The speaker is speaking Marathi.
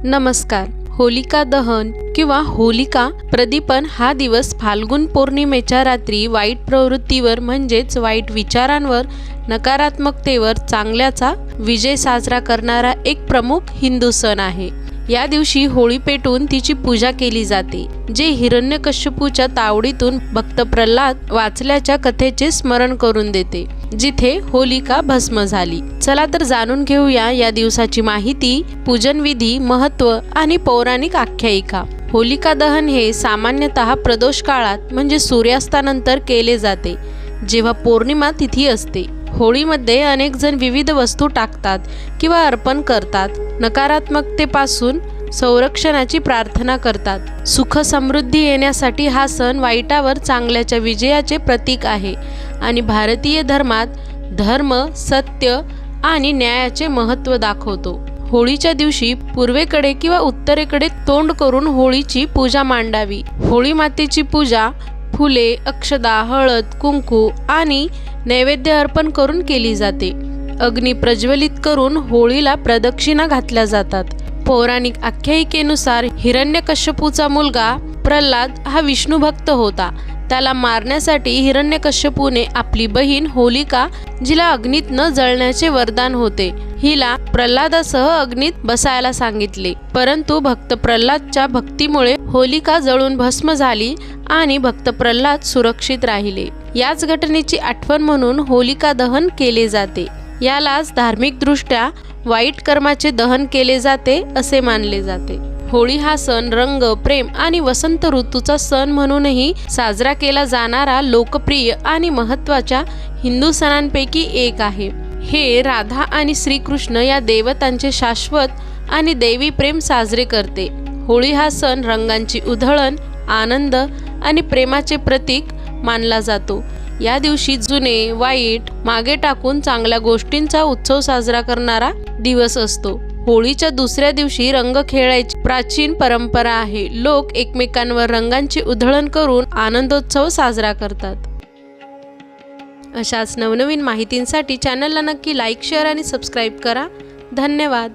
नमस्कार. होलिका दहन किंवा होलिका प्रदीपन हा दिवस फाल्गुन पौर्णिमेच्या रात्री वाईट प्रवृत्तीवर म्हणजेच वाईट विचारांवर, नकारात्मकतेवर चांगल्याचा विजय साजरा करणारा एक प्रमुख हिंदू सण आहे. या दिवशी होळी पेटून तिची पूजा केली जाते, जे हिरण्यकश्यपूच्या तावडीतून भक्त प्रल्हाद वाचल्याच्या कथेचे स्मरण करून देते, जिथे होलिका भस्म झाली. चला तर जाणून घेऊया या दिवसाची माहिती, पूजनविधी, महत्त्व आणि पौराणिक आख्यायिका. होलिका दहन हे सामान्यतः प्रदोष काळात म्हणजे सूर्यास्तानंतर केले जाते, जेव्हा पौर्णिमा तिथी असते. होळीमध्ये अनेक जण विविध वस्तू टाकतात किंवा अर्पण करतात. नकारात्मकतेपासून संरक्षणाची प्रार्थना करतात. सुख समृद्धी येण्यासाठी हा सण वाईटावर चांगल्याच्या विजयाचे प्रतीक आहे आणि भारतीय धर्मात धर्म, सत्य आणि न्यायाचे महत्त्व दाखवतो. होळीच्या दिवशी पूर्वेकडे किंवा उत्तरेकडे तोंड करून होळीची पूजा मांडावी. होळी मातेची पूजा फुले, अक्षदा, हळद, कुंकू आणि नैवेद्य अर्पण करून केली जाते. अग्नी प्रज्वलित करून होळीला प्रदक्षिणा घातल्या जातात. पौराणिक आख्यायिकेनुसार हिरण्यकश्यपूचा मुलगा प्रल्हाद हा विष्णू भक्त होता. त्याला मारण्यासाठी हिरण्यकश्यपूने आपली बहीण होलिका, जिला अग्नीत न जळण्याचे वरदान होते, हिला प्रल्हादासह अग्नीत बसायला सांगितले. परंतु भक्त प्रल्हादच्या भक्तीमुळे होलिका जळून भस्म झाली आणि भक्त प्रल्हाद सुरक्षित राहिले. याच घटनेची आठवण म्हणून होलिका दहन केले जाते. यालाच धार्मिकदृष्ट्या वाईट कर्माचे दहन केले जाते असे मानले जाते. होळी हा सण रंग, प्रेम आणि वसंत ऋतूचा सण म्हणूनही साजरा केला जाणारा लोकप्रिय आणि महत्त्वाच्या हिंदू सणांपैकी एक आहे. हे राधा आणि श्रीकृष्ण या देवतांचे शाश्वत आणि दैवी प्रेम साजरे करते. होळी हा सण रंगांची उधळण, आनंद आणि प्रेमाचे प्रतीक मानला जातो. या दिवशी जुने वाईट मागे टाकून चांगल्या गोष्टींचा उत्सव साजरा करणारा दिवस असतो. होळीच्या दुसऱ्या दिवशी रंग खेळायची प्राचीन परंपरा आहे. लोक एकमेकांवर रंगांची उधळण करून आनंदोत्सव साजरा करतात. अशाच नवनवीन माहितींसाठी चॅनलला नक्की लाईक, शेअर आणि सबस्क्राईब करा. धन्यवाद.